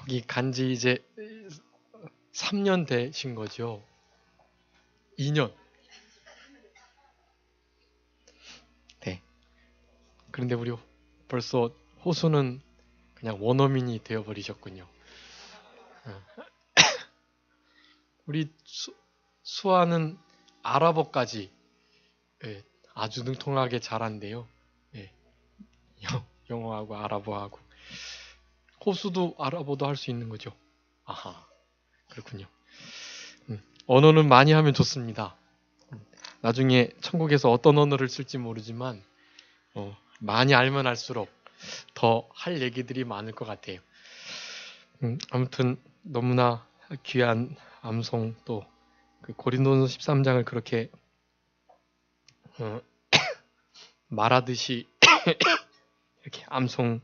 거기 간지 이제 3년 되신 거죠. 2년. 네. 그런데 우리 벌써 호수는 그냥 원어민이 되어버리셨군요. 우리 수아는 아랍어까지 예, 아주 능통하게 잘한대요. 예, 영어하고 아랍어하고. 호수도 아랍어도 할 수 있는 거죠. 아하, 그렇군요. 언어는 많이 하면 좋습니다. 나중에 천국에서 어떤 언어를 쓸지 모르지만 많이 알면 알수록 더 할 얘기들이 많을 것 같아요. 아무튼 너무나 귀한 암송 또 그 고린도전서 13장을 그렇게 말하듯이 이렇게 암송하는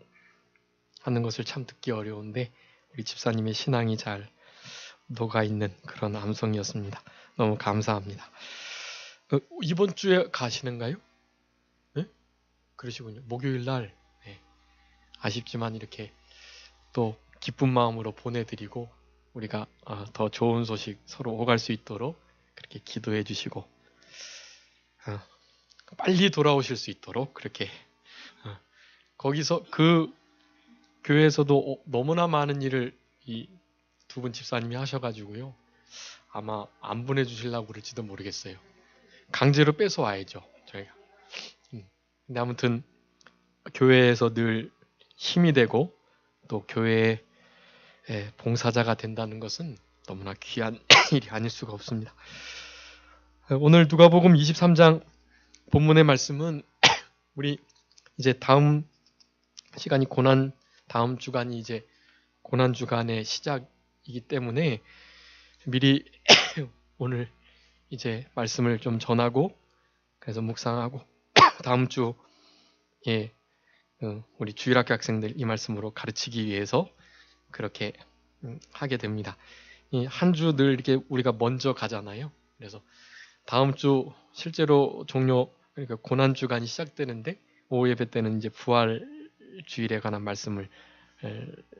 것을 참 듣기 어려운데 우리 집사님의 신앙이 잘 녹아있는 그런 암송이었습니다. 너무 감사합니다. 이번 주에 가시는가요? 네? 그러시군요. 목요일 날 네. 아쉽지만 이렇게 또 기쁜 마음으로 보내드리고 우리가 더 좋은 소식 서로 오갈 수 있도록 그렇게 기도해 주시고 빨리 돌아오실 수 있도록 그렇게 거기서 그 교회에서도 너무나 많은 일을 이 두 분 집사님이 하셔가지고요. 아마 안 보내주시려고 그럴지도 모르겠어요. 강제로 뺏어와야죠, 저희가. 근데 아무튼 교회에서 늘 힘이 되고 또 교회의 봉사자가 된다는 것은 너무나 귀한 일이 아닐 수가 없습니다. 오늘 누가복음 23장 본문의 말씀은 우리 이제 다음 시간이 다음 주간이 이제 고난 주간의 시작이기 때문에 미리 오늘 이제 말씀을 좀 전하고 그래서 묵상하고 다음 주에 우리 주일학교 학생들 이 말씀으로 가르치기 위해서 그렇게 하게 됩니다. 이 한 주 늘 이렇게 우리가 먼저 가잖아요. 그래서 다음 주 실제로 그러니까 고난 주간이 시작되는데 오후 예배 때는 이제 부활 주일에 관한 말씀을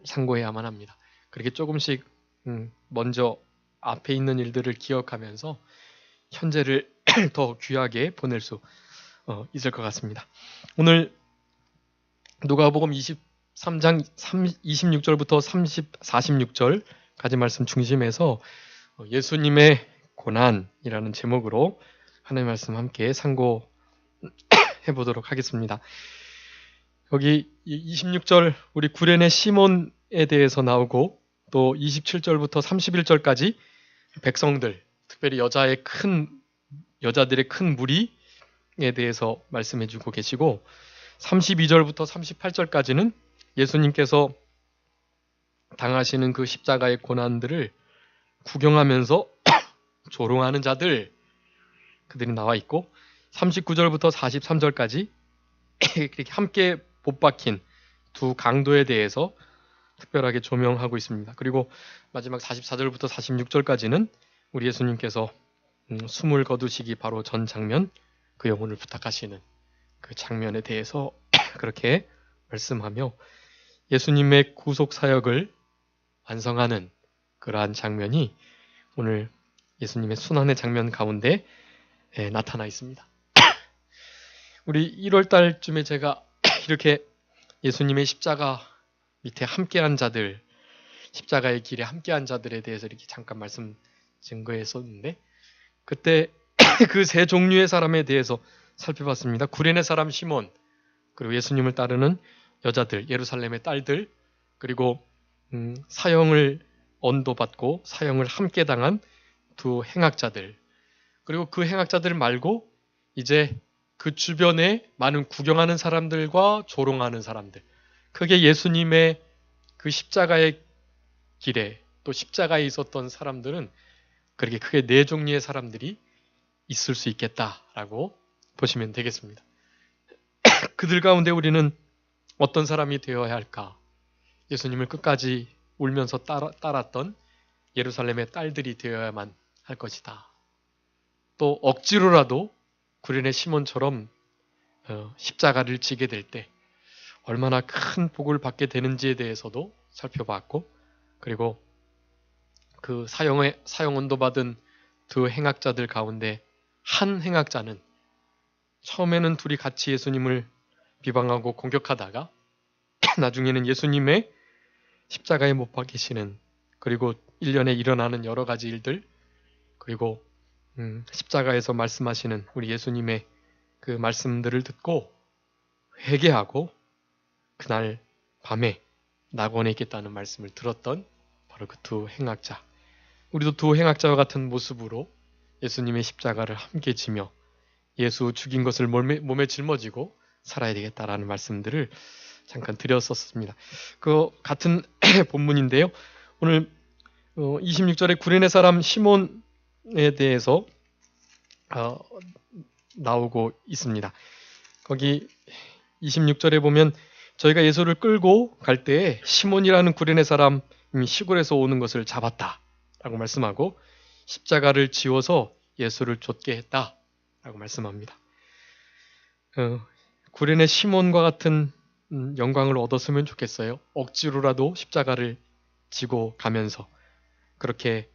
상고해야만 합니다. 그렇게 조금씩 먼저 앞에 있는 일들을 기억하면서 현재를 더 귀하게 보낼 수 있을 것 같습니다. 오늘 누가복음 23장 26절부터 46절까지 말씀 중심에서 예수님의 고난이라는 제목으로 하나님의 말씀 함께 상고해 보도록 하겠습니다. 여기 26절 우리 구레네 시몬에 대해서 나오고 또 27절부터 31절까지 백성들, 특별히 여자들의 큰 무리에 대해서 말씀해 주고 계시고 32절부터 38절까지는 예수님께서 당하시는 그 십자가의 고난들을 구경하면서 조롱하는 자들 그들이 나와 있고 39절부터 43절까지 이렇게 함께 못박힌 두 강도에 대해서 특별하게 조명하고 있습니다. 그리고 마지막 44절부터 46절까지는 우리 예수님께서 숨을 거두시기 바로 전 장면, 그 영혼을 부탁하시는 그 장면에 대해서 그렇게 말씀하며 예수님의 구속 사역을 완성하는 그러한 장면이 오늘 예수님의 순환의 장면 가운데 나타나 있습니다. 우리 1월 달쯤에 제가 이렇게 예수님의 십자가 밑에 함께한 자들, 십자가의 길에 함께한 자들에 대해서 이렇게 잠깐 말씀 증거했었는데 그때 그 세 종류의 사람에 대해서 살펴봤습니다. 구레네 사람 시몬, 그리고 예수님을 따르는 여자들, 예루살렘의 딸들, 그리고 사형을 언도받고 사형을 함께 당한 두 행악자들, 그리고 그 행악자들 말고 이제 그 주변에 많은 구경하는 사람들과 조롱하는 사람들, 크게 예수님의 그 십자가의 길에 또 십자가에 있었던 사람들은 그렇게 크게 네 종류의 사람들이 있을 수 있겠다라고 보시면 되겠습니다. 그들 가운데 우리는 어떤 사람이 되어야 할까? 예수님을 끝까지 울면서 따랐던 예루살렘의 딸들이 되어야만 할 것이다. 또 억지로라도 구레네 시몬처럼 십자가를 지게 될 때 얼마나 큰 복을 받게 되는지에 대해서도 살펴봤고 그리고 그 사형언도 받은 두 행악자들 가운데 한 행악자는 처음에는 둘이 같이 예수님을 비방하고 공격하다가 나중에는 예수님의 십자가에 못 박히시는, 그리고 1년에 일어나는 여러 가지 일들, 그리고 십자가에서 말씀하시는 우리 예수님의 그 말씀들을 듣고 회개하고 그날 밤에 낙원에 있겠다는 말씀을 들었던 바로 그 두 행악자. 우리도 두 행악자와 같은 모습으로 예수님의 십자가를 함께 지며 예수 죽인 것을 몸에 짊어지고 살아야 되겠다라는 말씀들을 잠깐 드렸었습니다. 그 같은 본문인데요. 오늘 26절에 구레네 사람 시몬에 대해서 나오고 있습니다. 거기 26절에 보면 저희가 예수를 끌고 갈 때에 시몬이라는 구레네 사람이 시골에서 오는 것을 잡았다 라고 말씀하고 십자가를 지워서 예수를 좇게 했다 라고 말씀합니다. 구레네 시몬과 같은 영광을 얻었으면 좋겠어요. 억지로라도 십자가를 지고 가면서 그렇게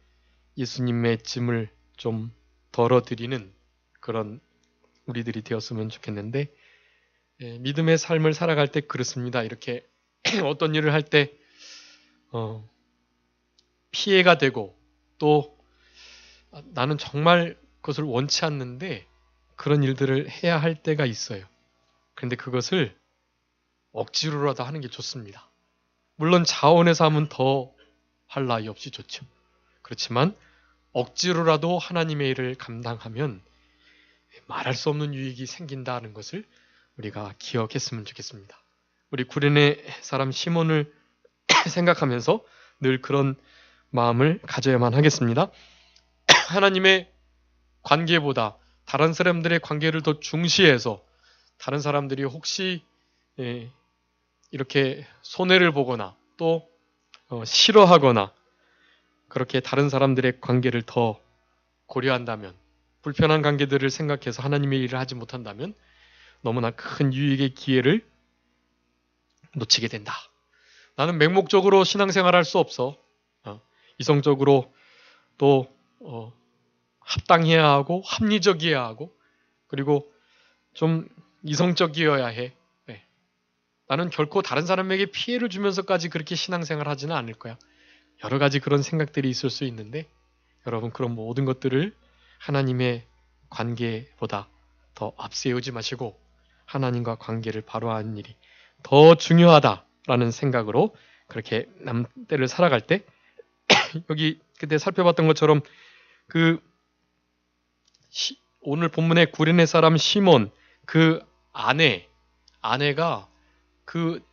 예수님의 짐을 좀 덜어드리는 그런 우리들이 되었으면 좋겠는데, 믿음의 삶을 살아갈 때 그렇습니다. 이렇게 어떤 일을 할 때 피해가 되고 또 나는 정말 그것을 원치 않는데 그런 일들을 해야 할 때가 있어요. 그런데 그것을 억지로라도 하는 게 좋습니다. 물론 자원해서 하면 더 할 나위 없이 좋죠. 그렇지만 억지로라도 하나님의 일을 감당하면 말할 수 없는 유익이 생긴다는 것을 우리가 기억했으면 좋겠습니다. 우리 구레네 사람 시몬을 생각하면서 늘 그런 마음을 가져야만 하겠습니다. 하나님의 관계보다 다른 사람들의 관계를 더 중시해서 다른 사람들이 혹시 이렇게 손해를 보거나 또 싫어하거나 그렇게 다른 사람들의 관계를 더 고려한다면, 불편한 관계들을 생각해서 하나님의 일을 하지 못한다면 너무나 큰 유익의 기회를 놓치게 된다. 나는 맹목적으로 신앙생활 할 수 없어. 이성적으로 또 합당해야 하고 합리적이어야 하고 그리고 좀 이성적이어야 해. 나는 결코 다른 사람에게 피해를 주면서까지 그렇게 신앙생활 하지는 않을 거야. 여러 가지 그런 생각들이 있을 수 있는데 여러분, 그런 모든 것들을 하나님의 관계보다 더 앞세우지 마시고 하나님과 관계를 바로 하는 일이 더 중요하다라는 생각으로 그렇게 남때를 살아갈 때 여기 그때 살펴봤던 것처럼 그 오늘 본문의 구레네 사람 시몬 그 아내가 그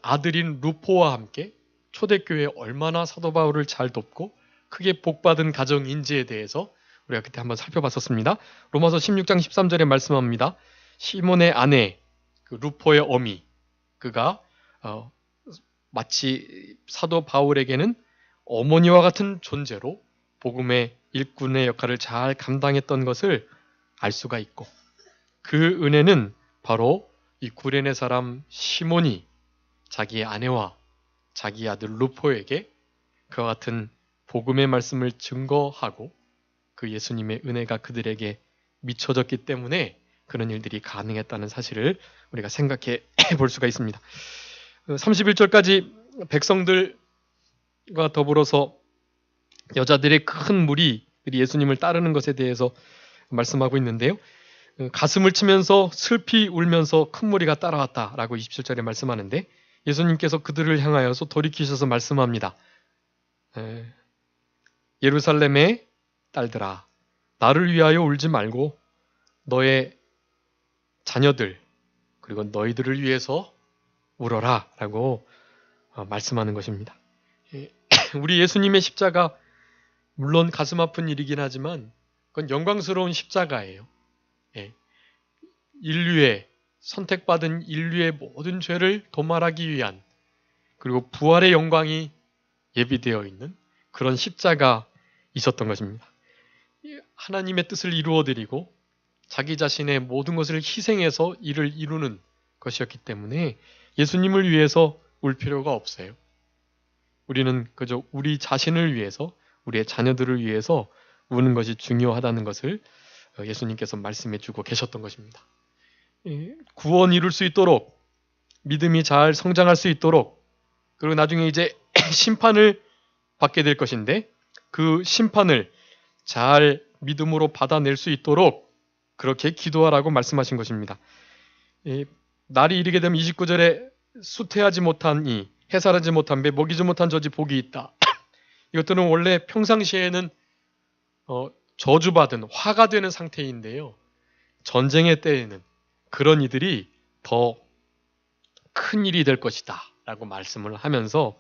아들인 루포와 함께 초대교회에 얼마나 사도 바울을 잘 돕고 크게 복받은 가정인지에 대해서 우리가 그때 한번 살펴봤었습니다. 로마서 16장 13절에 말씀합니다. 시몬의 아내 그 루포의 어미, 그가 마치 사도 바울에게는 어머니와 같은 존재로 복음의 일꾼의 역할을 잘 감당했던 것을 알 수가 있고, 그 은혜는 바로 이 구레네 사람 시몬이 자기의 아내와 자기 아들 루포에게 그와 같은 복음의 말씀을 증거하고 그 예수님의 은혜가 그들에게 미쳐졌기 때문에 그런 일들이 가능했다는 사실을 우리가 생각해 볼 수가 있습니다. 31절까지 백성들과 더불어서 여자들의 큰 무리들이 예수님을 따르는 것에 대해서 말씀하고 있는데요. 가슴을 치면서 슬피 울면서 큰 무리가 따라왔다라고 27절에 말씀하는데, 예수님께서 그들을 향하여서 돌이키셔서 말씀합니다. 예루살렘의 딸들아, 나를 위하여 울지 말고 너의 자녀들 그리고 너희들을 위해서 울어라 라고 말씀하는 것입니다. 우리 예수님의 십자가, 물론 가슴 아픈 일이긴 하지만 그건 영광스러운 십자가예요. 인류의 선택받은 인류의 모든 죄를 도말하기 위한, 그리고 부활의 영광이 예비되어 있는 그런 십자가 있었던 것입니다. 하나님의 뜻을 이루어드리고 자기 자신의 모든 것을 희생해서 이를 이루는 것이었기 때문에 예수님을 위해서 울 필요가 없어요. 우리는 그저 우리 자신을 위해서, 우리의 자녀들을 위해서 우는 것이 중요하다는 것을 예수님께서 말씀해 주고 계셨던 것입니다. 구원 이룰 수 있도록, 믿음이 잘 성장할 수 있도록, 그리고 나중에 이제 심판을 받게 될 것인데 그 심판을 잘 믿음으로 받아낼 수 있도록 그렇게 기도하라고 말씀하신 것입니다. 날이 이르게 되면 29절에 수태하지 못한 이, 해살하지 못한 배, 먹이지 못한 저지 복이 있다. 이것들은 원래 평상시에는 저주받은 화가 되는 상태인데요. 전쟁의 때에는 그런 이들이 더 큰 일이 될 것이다 라고 말씀을 하면서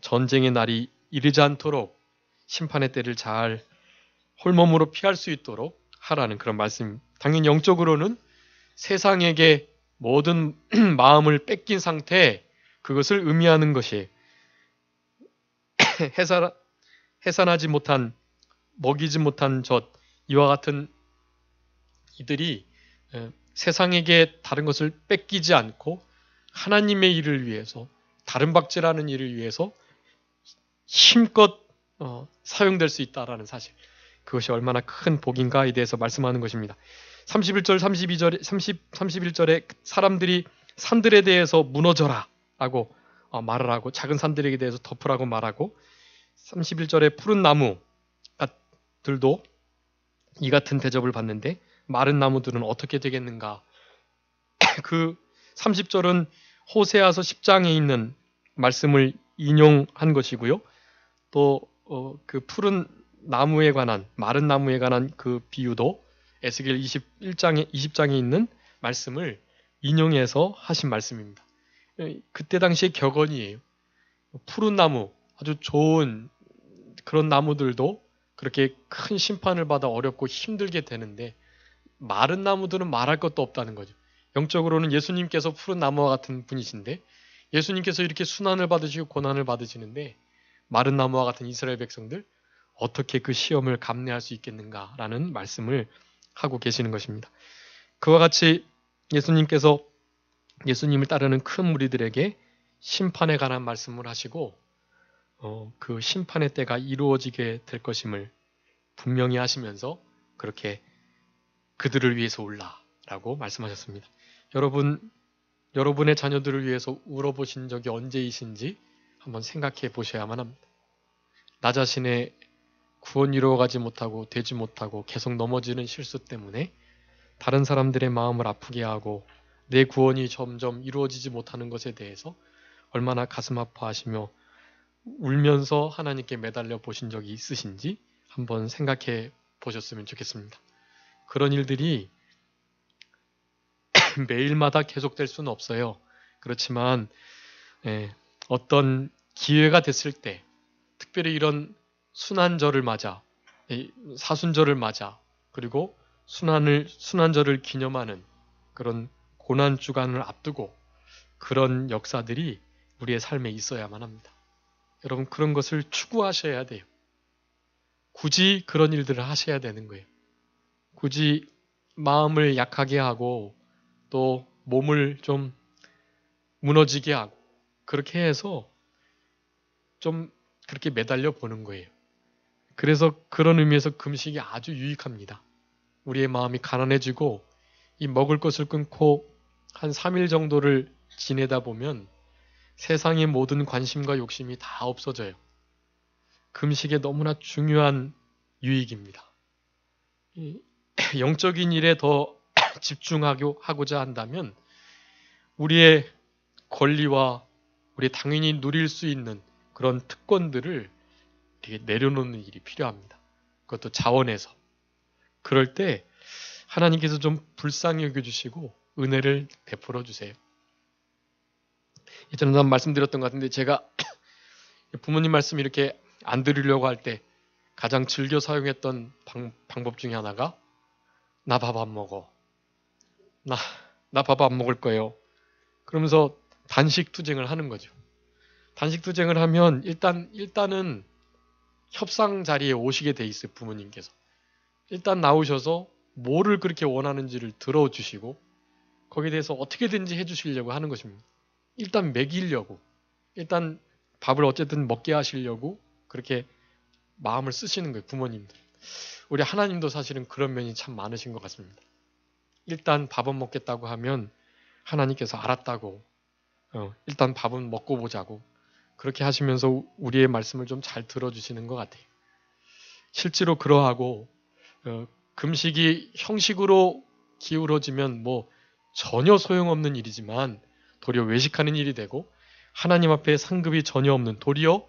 전쟁의 날이 이르지 않도록 심판의 때를 잘 홀몸으로 피할 수 있도록 하라는 그런 말씀. 당연히 영적으로는 세상에게 모든 마음을 뺏긴 상태에 그것을 의미하는 것이 해산하지 못한, 먹이지 못한 젖, 이와 같은 이들이 세상에게 다른 것을 뺏기지 않고 하나님의 일을 위해서, 다른 박질하는 일을 위해서 힘껏 사용될 수 있다라는 사실, 그것이 얼마나 큰 복인가에 대해서 말씀하는 것입니다. 31절, 31절에 사람들이 산들에 대해서 무너져라 라고 말을 하고, 작은 산들에게 대해서 덮으라고 말하고, 31절에 푸른 나무들도 이 같은 대접을 받는데 마른 나무들은 어떻게 되겠는가. 그 30절은 호세아서 10장에 있는 말씀을 인용한 것이고요. 또 그 푸른 나무에 관한, 마른 나무에 관한 그 비유도 에스겔 20장에 있는 말씀을 인용해서 하신 말씀입니다. 그때 당시의 격언이에요. 푸른 나무, 아주 좋은 그런 나무들도 그렇게 큰 심판을 받아 어렵고 힘들게 되는데 마른 나무들은 말할 것도 없다는 거죠. 영적으로는 예수님께서 푸른 나무와 같은 분이신데 예수님께서 이렇게 순환을 받으시고 고난을 받으시는데 마른 나무와 같은 이스라엘 백성들 어떻게 그 시험을 감내할 수 있겠는가라는 말씀을 하고 계시는 것입니다. 그와 같이 예수님께서 예수님을 따르는 큰 무리들에게 심판에 관한 말씀을 하시고 그 심판의 때가 이루어지게 될 것임을 분명히 하시면서 그렇게 그들을 위해서 울라라고 말씀하셨습니다. 여러분의 자녀들을 위해서 울어보신 적이 언제이신지 한번 생각해 보셔야만 합니다. 나 자신의 구원 이루어가지 못하고 되지 못하고 계속 넘어지는 실수 때문에 다른 사람들의 마음을 아프게 하고 내 구원이 점점 이루어지지 못하는 것에 대해서 얼마나 가슴 아파하시며 울면서 하나님께 매달려 보신 적이 있으신지 한번 생각해 보셨으면 좋겠습니다. 그런 일들이 매일마다 계속될 수는 없어요. 그렇지만 어떤 기회가 됐을 때, 특별히 이런 순환절을 맞아, 사순절을 맞아, 그리고 순환절을 기념하는 그런 고난 주간을 앞두고 그런 역사들이 우리의 삶에 있어야만 합니다. 여러분, 그런 것을 추구하셔야 돼요. 굳이 그런 일들을 하셔야 되는 거예요. 굳이 마음을 약하게 하고 또 몸을 좀 무너지게 하고 그렇게 해서 좀 그렇게 매달려 보는 거예요. 그래서 그런 의미에서 금식이 아주 유익합니다. 우리의 마음이 가난해지고 이 먹을 것을 끊고 한 3일 정도를 지내다 보면 세상의 모든 관심과 욕심이 다 없어져요. 금식의 너무나 중요한 유익입니다. 영적인 일에 더 집중하고자 한다면 우리의 권리와 우리 당연히 누릴 수 있는 그런 특권들을 되게 내려놓는 일이 필요합니다. 그것도 자원에서. 그럴 때 하나님께서 좀 불쌍히 여겨주시고 은혜를 베풀어 주세요. 예전에 한번 말씀드렸던 것 같은데 제가 부모님 말씀 이렇게 안 들으려고 할 때 가장 즐겨 사용했던 방법 중에 하나가 나 밥 안 먹어. 나 밥 안 먹을 거예요. 그러면서 단식 투쟁을 하는 거죠. 단식 투쟁을 하면 일단은 협상 자리에 오시게 돼 있어요. 부모님께서. 일단 나오셔서 뭐를 그렇게 원하는지를 들어주시고 거기에 대해서 어떻게든지 해주시려고 하는 것입니다. 일단 먹이려고. 일단 밥을 어쨌든 먹게 하시려고 그렇게 마음을 쓰시는 거예요. 부모님들. 우리 하나님도 사실은 그런 면이 참 많으신 것 같습니다. 일단 밥은 먹겠다고 하면 하나님께서 알았다고 일단 밥은 먹고 보자고 그렇게 하시면서 우리의 말씀을 좀 잘 들어주시는 것 같아요. 실제로 그러하고 금식이 형식으로 기울어지면 뭐 전혀 소용없는 일이지만 도리어 외식하는 일이 되고 하나님 앞에 상급이 전혀 없는 도리어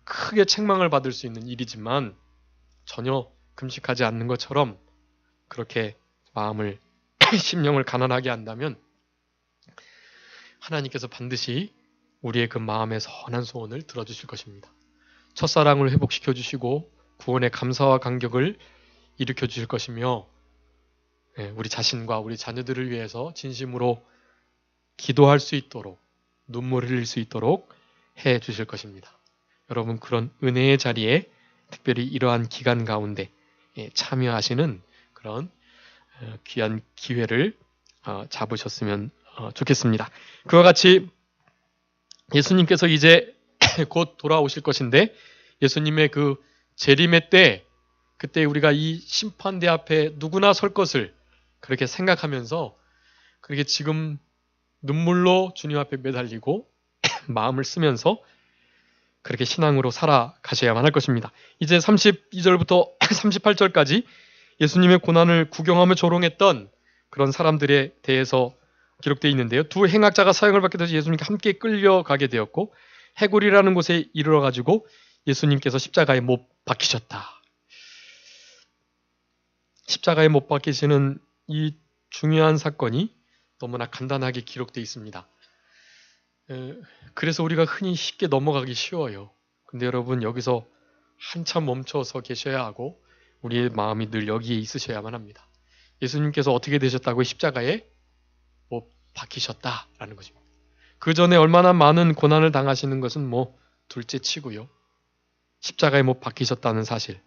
크게 책망을 받을 수 있는 일이지만 전혀 금식하지 않는 것처럼 그렇게 마음을 심령을 가난하게 한다면 하나님께서 반드시 우리의 그 마음의 선한 소원을 들어주실 것입니다. 첫사랑을 회복시켜 주시고 구원의 감사와 감격을 일으켜 주실 것이며 우리 자신과 우리 자녀들을 위해서 진심으로 기도할 수 있도록 눈물을 흘릴 수 있도록 해 주실 것입니다. 여러분 그런 은혜의 자리에 특별히 이러한 기간 가운데 참여하시는 그런 귀한 기회를 잡으셨으면 좋겠습니다. 그와 같이 예수님께서 이제 곧 돌아오실 것인데 예수님의 그 재림의 때 그때 우리가 이 심판대 앞에 누구나 설 것을 그렇게 생각하면서 그렇게 지금 눈물로 주님 앞에 매달리고 마음을 쓰면서 그렇게 신앙으로 살아가셔야만 할 것입니다. 이제 32절부터 38절까지 예수님의 고난을 구경하며 조롱했던 그런 사람들에 대해서 기록되어 있는데요. 두 행악자가 사형을 받게 돼서 예수님께 함께 끌려가게 되었고 해골이라는 곳에 이르러가지고 예수님께서 십자가에 못 박히셨다. 십자가에 못 박히시는 이 중요한 사건이 너무나 간단하게 기록되어 있습니다. 그래서 우리가 흔히 쉽게 넘어가기 쉬워요. 근데 여러분 여기서 한참 멈춰서 계셔야 하고 우리의 마음이 늘 여기에 있으셔야만 합니다. 예수님께서 어떻게 되셨다고 십자가에 못 박히셨다라는 것입니다. 그 전에 얼마나 많은 고난을 당하시는 것은 뭐 둘째 치고요. 십자가에 못 박히셨다는 사실.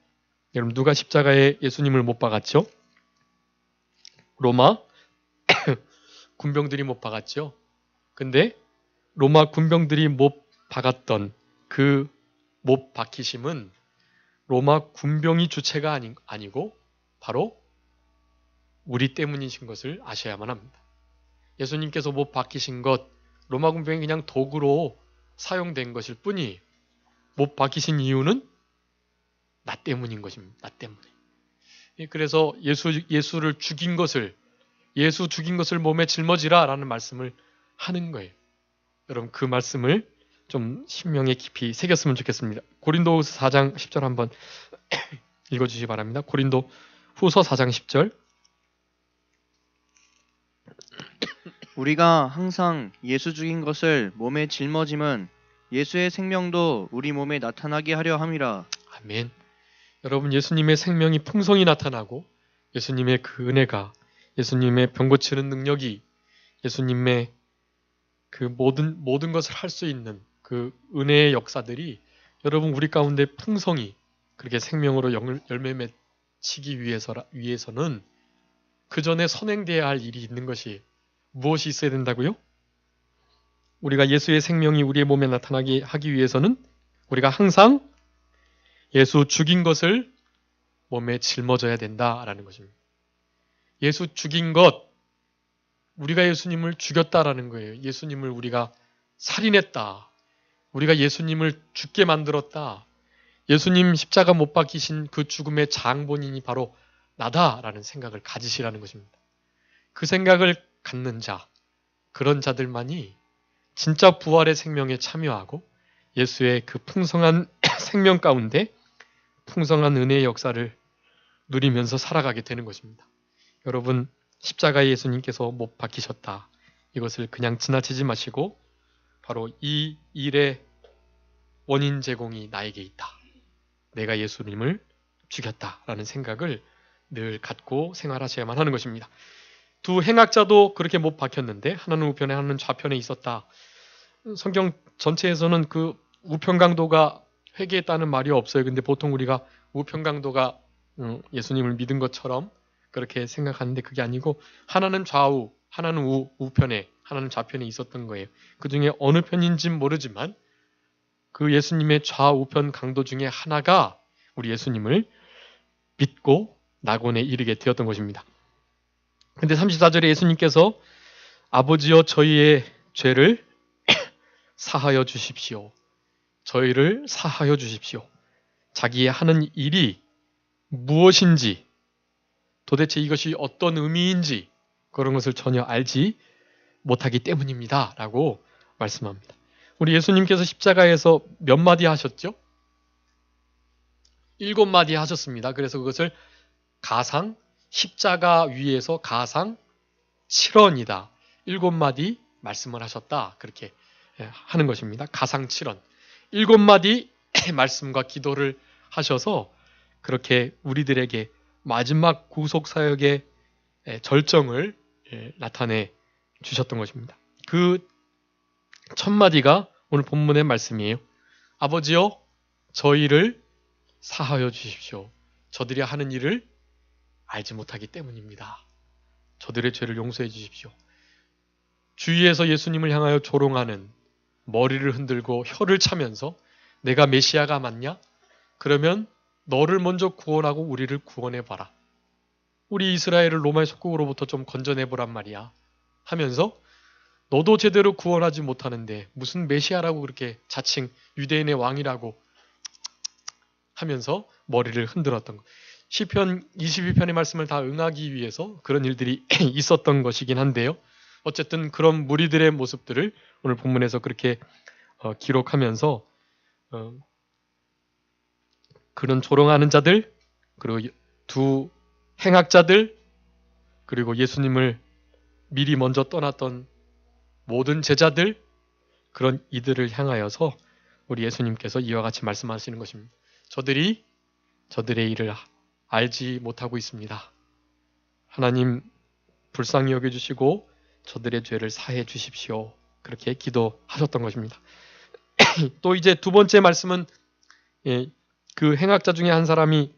여러분 누가 십자가에 예수님을 못 박았죠? 로마 군병들이 못 박았죠. 근데 로마 군병들이 못 박았던 그 못 박히심은 로마 군병이 주체가 아니고 바로 우리 때문이신 것을 아셔야만 합니다. 예수님께서 못 박히신 것 로마 군병이 그냥 도구로 사용된 것일 뿐이 못 박히신 이유는 나 때문인 것입니다. 나 때문에. 그래서 예수를 죽인 것을 예수 죽인 것을 몸에 짊어지라 라는 말씀을 하는 거예요. 여러분 그 말씀을 좀 심령에 깊이 새겼으면 좋겠습니다. 고린도후서 4장 10절 한번 읽어주시기 바랍니다. 고린도 후서 4장 10절 우리가 항상 예수 죽인 것을 몸에 짊어짐은 예수의 생명도 우리 몸에 나타나게 하려 함이라. 아멘. 여러분 예수님의 생명이 풍성히 나타나고 예수님의 그 은혜가 예수님의 병 고치는 능력이 예수님의 그 모든 것을 할 수 있는 그 은혜의 역사들이 여러분 우리 가운데 풍성히 그렇게 생명으로 열매 맺히기 위해서는 그 전에 선행되어야 할 일이 있는 것이 무엇이 있어야 된다고요? 우리가 예수의 생명이 우리의 몸에 나타나게 하기 위해서는 우리가 항상 예수 죽인 것을 몸에 짊어져야 된다라는 것입니다. 예수 죽인 것, 우리가 예수님을 죽였다라는 거예요. 예수님을 우리가 살인했다. 우리가 예수님을 죽게 만들었다. 예수님 십자가 못 박히신 그 죽음의 장본인이 바로 나다라는 생각을 가지시라는 것입니다. 그 생각을 갖는 자, 그런 자들만이 진짜 부활의 생명에 참여하고 예수의 그 풍성한 생명 가운데 풍성한 은혜의 역사를 누리면서 살아가게 되는 것입니다. 여러분 십자가에 예수님께서 못 박히셨다. 이것을 그냥 지나치지 마시고 바로 이 일의 원인 제공이 나에게 있다. 내가 예수님을 죽였다라는 생각을 늘 갖고 생활하셔야만 하는 것입니다. 두 행악자도 그렇게 못 박혔는데 하나는 우편에 하나는 좌편에 있었다. 성경 전체에서는 그 우편 강도가 회개했다는 말이 없어요. 근데 보통 우리가 우편 강도가 예수님을 믿은 것처럼 그렇게 생각하는데 그게 아니고 하나는 좌우, 하나는 우편에, 하나는 좌편에 있었던 거예요. 그 중에 어느 편인지는 모르지만 그 예수님의 좌우편 강도 중에 하나가 우리 예수님을 믿고 낙원에 이르게 되었던 것입니다. 근데 34절에 예수님께서 아버지여 저희의 죄를 사하여 주십시오. 저희를 사하여 주십시오. 자기의 하는 일이 무엇인지, 도대체 이것이 어떤 의미인지 그런 것을 전혀 알지 못하기 때문입니다. 라고 말씀합니다. 우리 예수님께서 십자가에서 몇 마디 하셨죠? 7마디 하셨습니다. 그래서 그것을 가상, 십자가 위에서 가상, 칠언이다. 7마디 말씀을 하셨다. 그렇게 하는 것입니다. 가상 칠언. 7마디 말씀과 기도를 하셔서 그렇게 우리들에게 마지막 구속사역의 절정을 나타내 주셨던 것입니다. 그 첫 마디가 오늘 본문의 말씀이에요. 아버지여 저희를 사하여 주십시오. 저들이 하는 일을 알지 못하기 때문입니다. 저들의 죄를 용서해 주십시오. 주위에서 예수님을 향하여 조롱하는, 머리를 흔들고 혀를 차면서 내가 메시아가 맞냐? 그러면 너를 먼저 구원하고 우리를 구원해봐라. 우리 이스라엘을 로마의 속국으로부터 좀 건져내보란 말이야. 하면서 너도 제대로 구원하지 못하는데 무슨 메시아라고 그렇게 자칭 유대인의 왕이라고 하면서 머리를 흔들었던 것. 시편 22편의 말씀을 다 응하기 위해서 그런 일들이 있었던 것이긴 한데요. 어쨌든 그런 무리들의 모습들을 오늘 본문에서 그렇게 기록하면서 그런 조롱하는 자들, 그리고 두 행악자들, 그리고 예수님을 미리 먼저 떠났던 모든 제자들, 그런 이들을 향하여서 우리 예수님께서 이와 같이 말씀하시는 것입니다. 저들이 저들의 일을 알지 못하고 있습니다. 하나님 불쌍히 여겨주시고 저들의 죄를 사해 주십시오. 그렇게 기도하셨던 것입니다. 또 이제 두 번째 말씀은 그 행악자 중에 한 사람이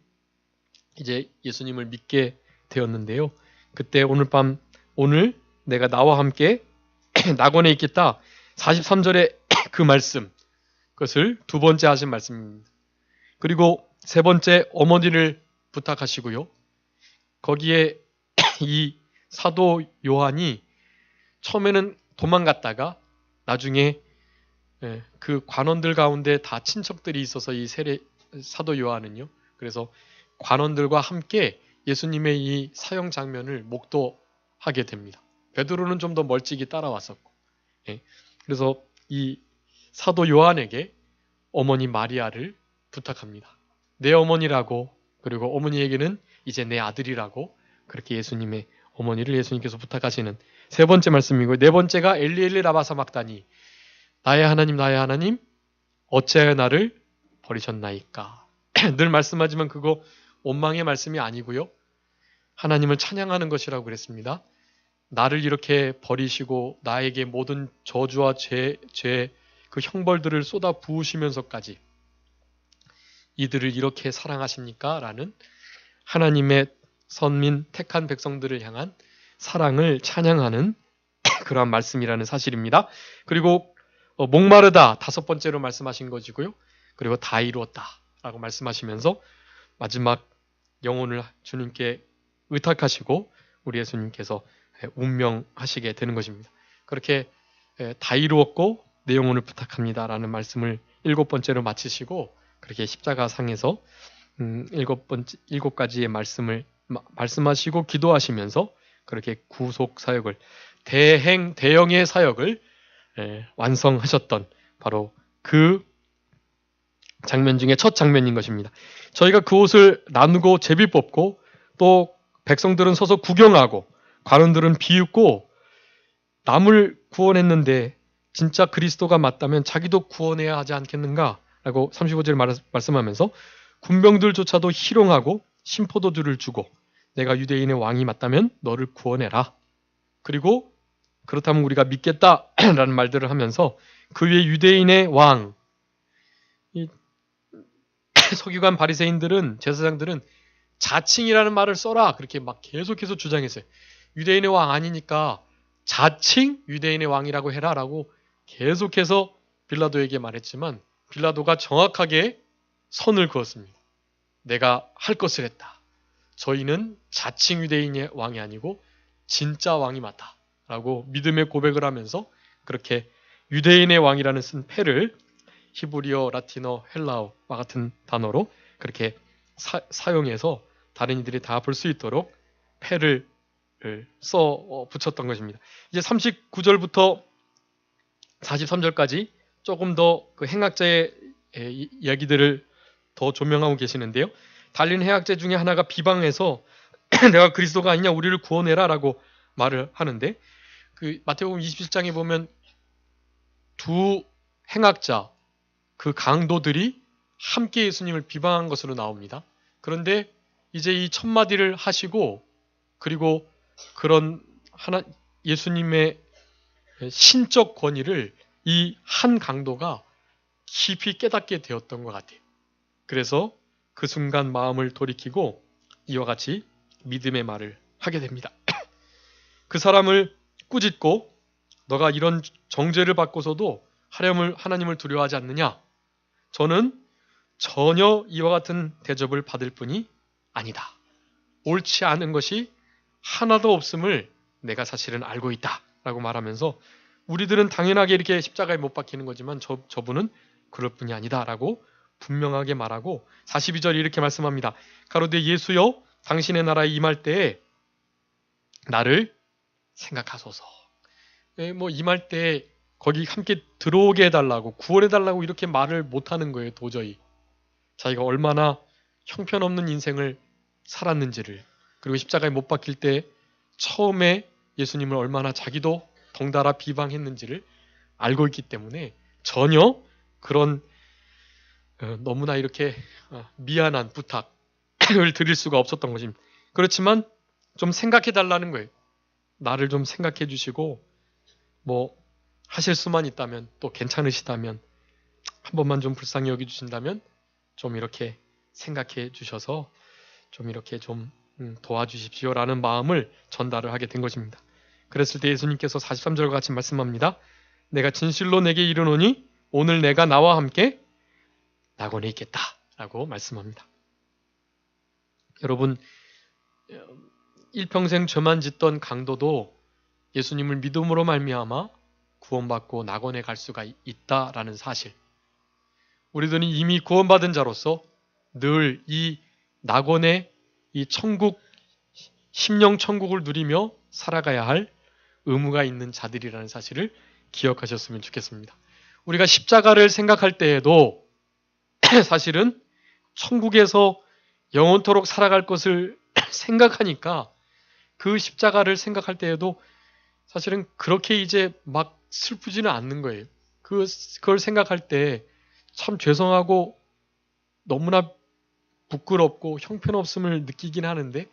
이제 예수님을 믿게 되었는데요. 그때 오늘 내가 나와 함께 낙원에 있겠다. 43절에 그 말씀, 그것을 두 번째 하신 말씀입니다. 그리고 세 번째 어머니를 부탁하시고요. 거기에 이 사도 요한이 처음에는 도망갔다가 나중에 그 관원들 가운데 다 친척들이 있어서 이 사도 요한은요. 그래서 관원들과 함께 예수님의 이 사형 장면을 목도하게 됩니다. 베드로는 좀 더 멀찍이 따라왔었고, 그래서 이 사도 요한에게 어머니 마리아를 부탁합니다. 내 어머니라고, 그리고 어머니에게는 이제 내 아들이라고, 그렇게 예수님의 어머니를 예수님께서 부탁하시는 세 번째 말씀이고, 네 번째가 엘리 엘리 라마 사박다니, 나의 하나님 어찌하여 나를 버리셨나이까. 늘 말씀하지만 그거 원망의 말씀이 아니고요. 하나님을 찬양하는 것이라고 그랬습니다. 나를 이렇게 버리시고 나에게 모든 저주와 죄, 그 형벌들을 쏟아 부으시면서까지 이들을 이렇게 사랑하십니까? 라는 하나님의 선민 택한 백성들을 향한 사랑을 찬양하는 그러한 말씀이라는 사실입니다. 그리고 목마르다 다섯 번째로 말씀하신 것이고요. 그리고 다 이루었다 라고 말씀하시면서 마지막 영혼을 주님께 의탁하시고 우리 예수님께서 운명하시게 되는 것입니다. 그렇게 다 이루었고 내 영혼을 부탁합니다 라는 말씀을 7번째로 마치시고 그렇게 십자가 상에서 7가지의 말씀을 말씀하시고 기도하시면서 그렇게 구속 사역을 대형의 사역을 완성하셨던 바로 그 장면 중에 첫 장면인 것입니다. 저희가 그 옷을 나누고 제비 뽑고 또 백성들은 서서 구경하고 관원들은 비웃고 남을 구원했는데 진짜 그리스도가 맞다면 자기도 구원해야 하지 않겠는가? 라고 35절 말씀하면서 군병들조차도 희롱하고 심포도주를 주고 내가 유대인의 왕이 맞다면 너를 구원해라. 그리고 그렇다면 우리가 믿겠다 라는 말들을 하면서 그 위에 유대인의 왕, 서기관 바리새인들은 제사장들은 자칭이라는 말을 써라 그렇게 막 계속해서 주장했어요. 유대인의 왕 아니니까 자칭 유대인의 왕이라고 해라라고 계속해서 빌라도에게 말했지만 빌라도가 정확하게 선을 그었습니다. 내가 할 것을 했다. 저희는 자칭 유대인의 왕이 아니고 진짜 왕이 맞다. 라고 믿음의 고백을 하면서 그렇게 유대인의 왕이라는 쓴 패를 히브리어, 라틴어, 헬라어와 같은 단어로 그렇게 사용해서 다른 이들이 다 볼 수 있도록 패를 써 붙였던 것입니다. 이제 39절부터 43절까지 조금 더 그 행악자의 이야기들을 더 조명하고 계시는데요. 달린 행악자 중에 하나가 비방해서 내가 그리스도가 아니냐 우리를 구원해라 라고 말을 하는데 그 마태복음 27장에 보면 두 행악자 그 강도들이 함께 예수님을 비방한 것으로 나옵니다. 그런데 이제 이 첫 마디를 하시고 그리고 그런 예수님의 신적 권위를 이 한 강도가 깊이 깨닫게 되었던 것 같아요. 그래서 그 순간 마음을 돌이키고 이와 같이 믿음의 말을 하게 됩니다. 그 사람을 꾸짖고 너가 이런 정죄를 받고서도 하나님을 두려워하지 않느냐? 저는 전혀 이와 같은 대접을 받을 뿐이 아니다. 옳지 않은 것이 하나도 없음을 내가 사실은 알고 있다. 라고 말하면서 우리들은 당연하게 이렇게 십자가에 못 박히는 거지만 저분은 그럴 뿐이 아니다. 라고 분명하게 말하고 42절에 이렇게 말씀합니다. 가로되 예수여 당신의 나라에 임할 때에 나를 생각하소서. 임할 때 거기 함께 들어오게 해달라고 구원해달라고 이렇게 말을 못하는 거예요. 도저히. 자기가 얼마나 형편없는 인생을 살았는지를 그리고 십자가에 못 박힐 때 처음에 예수님을 얼마나 자기도 덩달아 비방했는지를 알고 있기 때문에 전혀 그런 너무나 이렇게 미안한 부탁을 드릴 수가 없었던 것입니다. 그렇지만 좀 생각해 달라는 거예요. 나를 좀 생각해 주시고 하실 수만 있다면 또 괜찮으시다면 한 번만 좀 불쌍히 여기 주신다면 좀 이렇게 생각해 주셔서 좀 이렇게 좀 도와주십시오라는 마음을 전달을 하게 된 것입니다. 그랬을 때 예수님께서 43절과 같이 말씀합니다. 내가 진실로 내게 이르노니 오늘 내가 나와 함께 낙원에 있겠다 라고 말씀합니다. 여러분 일평생 죄만 짓던 강도도 예수님을 믿음으로 말미암아 구원받고 낙원에 갈 수가 있다라는 사실, 우리들은 이미 구원받은 자로서 늘 이 낙원의 이 천국, 심령 천국을 누리며 살아가야 할 의무가 있는 자들이라는 사실을 기억하셨으면 좋겠습니다. 우리가 십자가를 생각할 때에도 사실은 천국에서 영원토록 살아갈 것을 생각하니까 그 십자가를 생각할 때에도 사실은 그렇게 이제 막 슬프지는 않는 거예요. 그걸 생각할 때 참 죄송하고 너무나 부끄럽고 형편없음을 느끼긴 하는데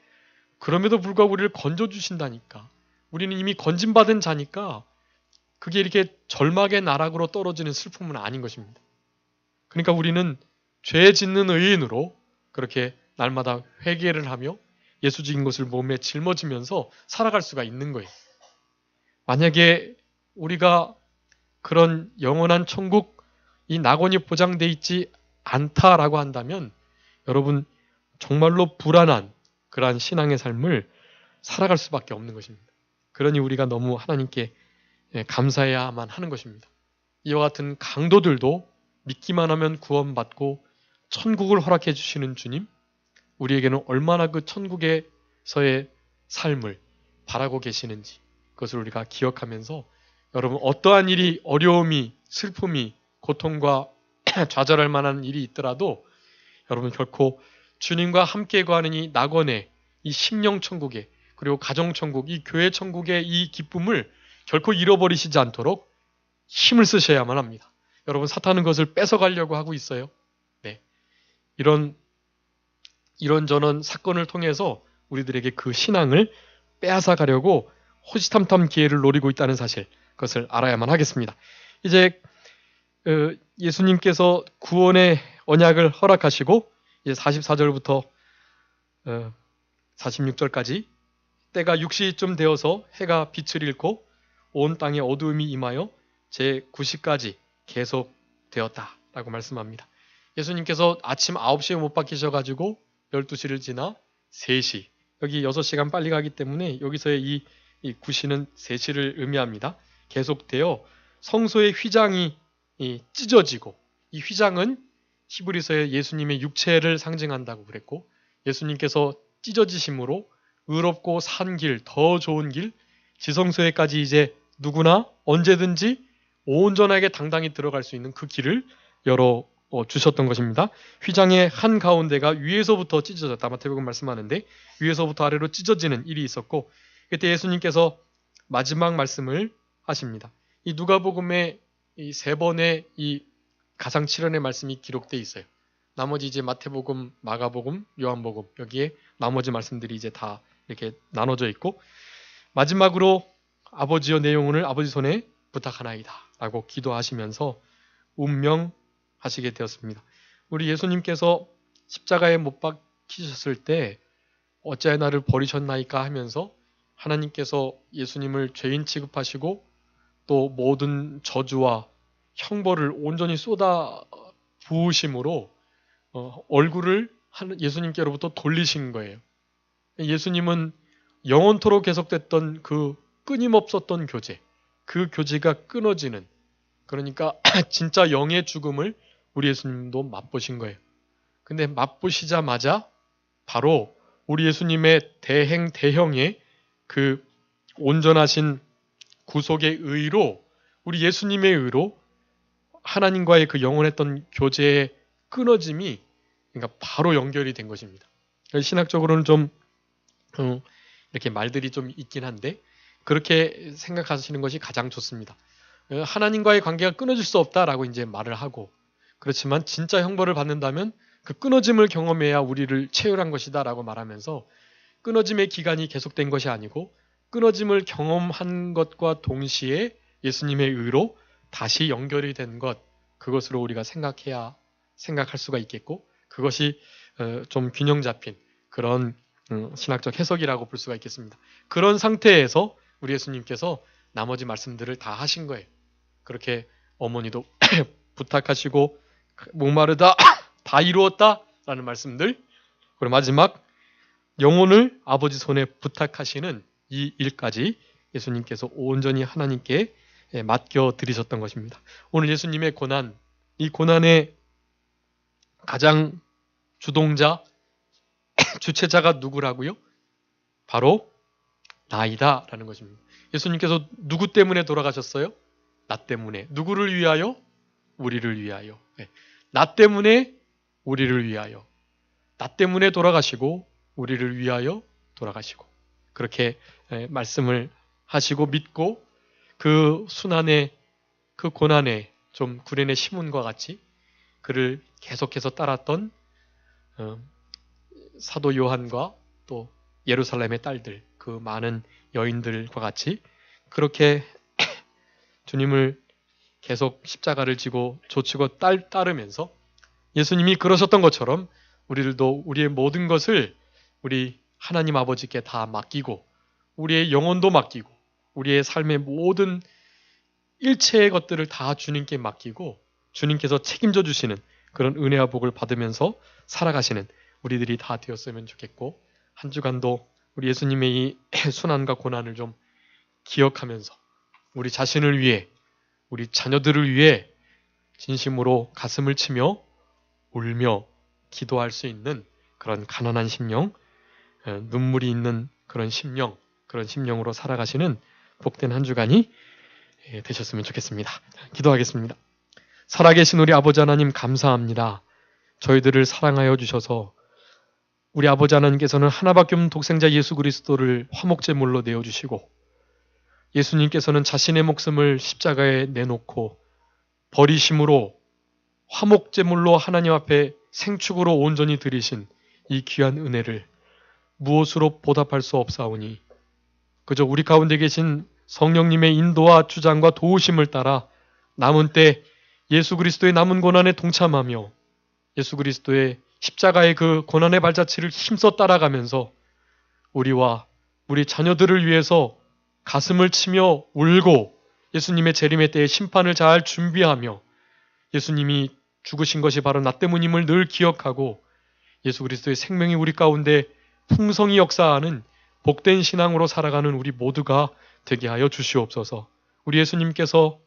그럼에도 불구하고 우리를 건져주신다니까. 우리는 이미 건진받은 자니까 그게 이렇게 절망의 나락으로 떨어지는 슬픔은 아닌 것입니다. 그러니까 우리는 죄 짓는 의인으로 그렇게 날마다 회개를 하며 예수적인 것을 몸에 짊어지면서 살아갈 수가 있는 거예요. 만약에 우리가 그런 영원한 천국, 이 낙원이 보장되어 있지 않다라고 한다면 여러분 정말로 불안한 그러한 신앙의 삶을 살아갈 수밖에 없는 것입니다. 그러니 우리가 너무 하나님께 감사해야만 하는 것입니다. 이와 같은 강도들도 믿기만 하면 구원받고 천국을 허락해 주시는 주님, 우리에게는 얼마나 그 천국에서의 삶을 바라고 계시는지 그것을 우리가 기억하면서 여러분 어떠한 일이 어려움이 슬픔이 고통과 좌절할 만한 일이 있더라도 여러분 결코 주님과 함께 거하는 이 낙원의 이 심령 천국에 그리고 가정 천국 이 교회 천국의 이 기쁨을 결코 잃어버리시지 않도록 힘을 쓰셔야만 합니다. 여러분 사탄은 그것을 뺏어가려고 하고 있어요. 네, 이런저런 사건을 통해서 우리들에게 그 신앙을 빼앗아 가려고 호시탐탐 기회를 노리고 있다는 사실, 그것을 알아야만 하겠습니다. 이제 예수님께서 구원의 언약을 허락하시고 이제 44절부터 46절까지 때가 6시쯤 되어서 해가 빛을 잃고 온 땅에 어두움이 임하여 제 9시까지 계속되었다. 라고 말씀합니다. 예수님께서 아침 9시에 못 박히셔가지고 12시를 지나 3시, 여기 6시간 빨리 가기 때문에 여기서의 이 구시는 3시를 의미합니다. 계속되어 성소의 휘장이 찢어지고, 이 휘장은 히브리서의 예수님의 육체를 상징한다고 그랬고, 예수님께서 찢어지심으로 의롭고 산 길, 더 좋은 길, 지성소에까지 이제 누구나 언제든지 온전하게 당당히 들어갈 수 있는 그 길을 열어 주셨던 것입니다. 휘장의 한 가운데가 위에서부터 찢어졌다. 마태복음 말씀하는데 위에서부터 아래로 찢어지는 일이 있었고, 그때 예수님께서 마지막 말씀을 하십니다. 이 누가복음에 이 3번의 이 가상칠언의 말씀이 기록되어 있어요. 나머지 이제 마태복음, 마가복음, 요한복음, 여기에 나머지 말씀들이 이제 다 이렇게 나눠져 있고, 마지막으로 아버지여 내 영혼을 아버지 손에 부탁하나이다 라고 기도하시면서 운명하시게 되었습니다. 우리 예수님께서 십자가에 못 박히셨을 때 어찌하여 나를 버리셨나이까 하면서 하나님께서 예수님을 죄인 취급하시고 또 모든 저주와 형벌을 온전히 쏟아 부으심으로 얼굴을 예수님께로부터 돌리신 거예요. 예수님은 영원토록 계속됐던 그 끊임없었던 교제, 그 교제가 끊어지는, 그러니까 진짜 영의 죽음을 우리 예수님도 맛보신 거예요. 근데 맛보시자마자 바로 우리 예수님의 대행의 그 온전하신 구속의 의로, 우리 예수님의 의로 하나님과의 그 영원했던 교제의 끊어짐이 그러니까 바로 연결이 된 것입니다. 신학적으로는 좀 이렇게 말들이 좀 있긴 한데 그렇게 생각하시는 것이 가장 좋습니다. 하나님과의 관계가 끊어질 수 없다라고 이제 말을 하고, 그렇지만 진짜 형벌을 받는다면 그 끊어짐을 경험해야 우리를 체휼한 것이다라고 말하면서 끊어짐의 기간이 계속된 것이 아니고 끊어짐을 경험한 것과 동시에 예수님의 의로 다시 연결이 된 것, 그것으로 우리가 생각할 수가 있겠고, 그것이 좀 균형 잡힌 그런 신학적 해석이라고 볼 수가 있겠습니다. 그런 상태에서 우리 예수님께서 나머지 말씀들을 다 하신 거예요. 그렇게 어머니도 부탁하시고 목마르다 다 이루었다 라는 말씀들, 그리고 마지막 영혼을 아버지 손에 부탁하시는 이 일까지 예수님께서 온전히 하나님께 맡겨 드리셨던 것입니다. 오늘 예수님의 고난, 이 고난의 가장 주동자, 주체자가 누구라고요? 바로 나이다 라는 것입니다. 예수님께서 누구 때문에 돌아가셨어요? 나 때문에. 누구를 위하여? 우리를 위하여. 나 때문에 우리를 위하여. 나 때문에 돌아가시고 우리를 위하여 돌아가시고, 그렇게 말씀을 하시고 믿고 그 순환의 그 고난의 좀 구련의 시문과 같이 그를 계속해서 따랐던 사도 요한과 또 예루살렘의 딸들, 그 많은 여인들과 같이 그렇게 주님을 계속 십자가를 지고 조치고 따르면서 예수님이 그러셨던 것처럼 우리들도 우리의 모든 것을 우리 하나님 아버지께 다 맡기고, 우리의 영혼도 맡기고, 우리의 삶의 모든 일체의 것들을 다 주님께 맡기고 주님께서 책임져 주시는 그런 은혜와 복을 받으면서 살아가시는 우리들이 다 되었으면 좋겠고, 한 주간도 우리 예수님의 이 순환과 고난을 좀 기억하면서 우리 자신을 위해, 우리 자녀들을 위해 진심으로 가슴을 치며 울며 기도할 수 있는 그런 가난한 심령, 눈물이 있는 그런 심령으로 살아가시는 복된 한 주간이 되셨으면 좋겠습니다. 기도하겠습니다. 살아계신 우리 아버지 하나님 감사합니다. 저희들을 사랑하여 주셔서 우리 아버지 하나님께서는 하나밖에 없는 독생자 예수 그리스도를 화목제물로 내어주시고, 예수님께서는 자신의 목숨을 십자가에 내놓고 버리심으로 화목제물로 하나님 앞에 생축으로 온전히 드리신 이 귀한 은혜를 무엇으로 보답할 수 없사오니 그저 우리 가운데 계신 성령님의 인도와 주장과 도우심을 따라 남은 때 예수 그리스도의 남은 고난에 동참하며 예수 그리스도의 십자가의 그 고난의 발자취를 힘써 따라가면서 우리와 우리 자녀들을 위해서 가슴을 치며 울고 예수님의 재림의 때에 심판을 잘 준비하며 예수님이 죽으신 것이 바로 나 때문임을 늘 기억하고 예수 그리스도의 생명이 우리 가운데 풍성히 역사하는 복된 신앙으로 살아가는 우리 모두가 되게 하여 주시옵소서. 우리 예수님께서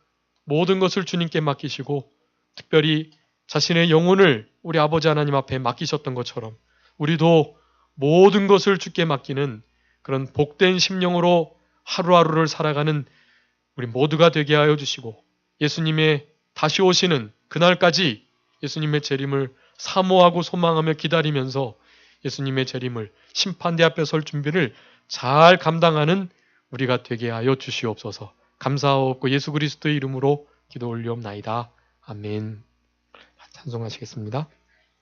모든 것을 주님께 맡기시고 특별히 자신의 영혼을 우리 아버지 하나님 앞에 맡기셨던 것처럼 우리도 모든 것을 주께 맡기는 그런 복된 심령으로 하루하루를 살아가는 우리 모두가 되게 하여 주시고 예수님의 다시 오시는 그날까지 예수님의 재림을 사모하고 소망하며 기다리면서 예수님의 재림을 심판대 앞에 설 준비를 잘 감당하는 우리가 되게 하여 주시옵소서. 감사하옵고 예수 그리스도의 이름으로 기도 올리옵나이다. 아멘. 찬송하시겠습니다.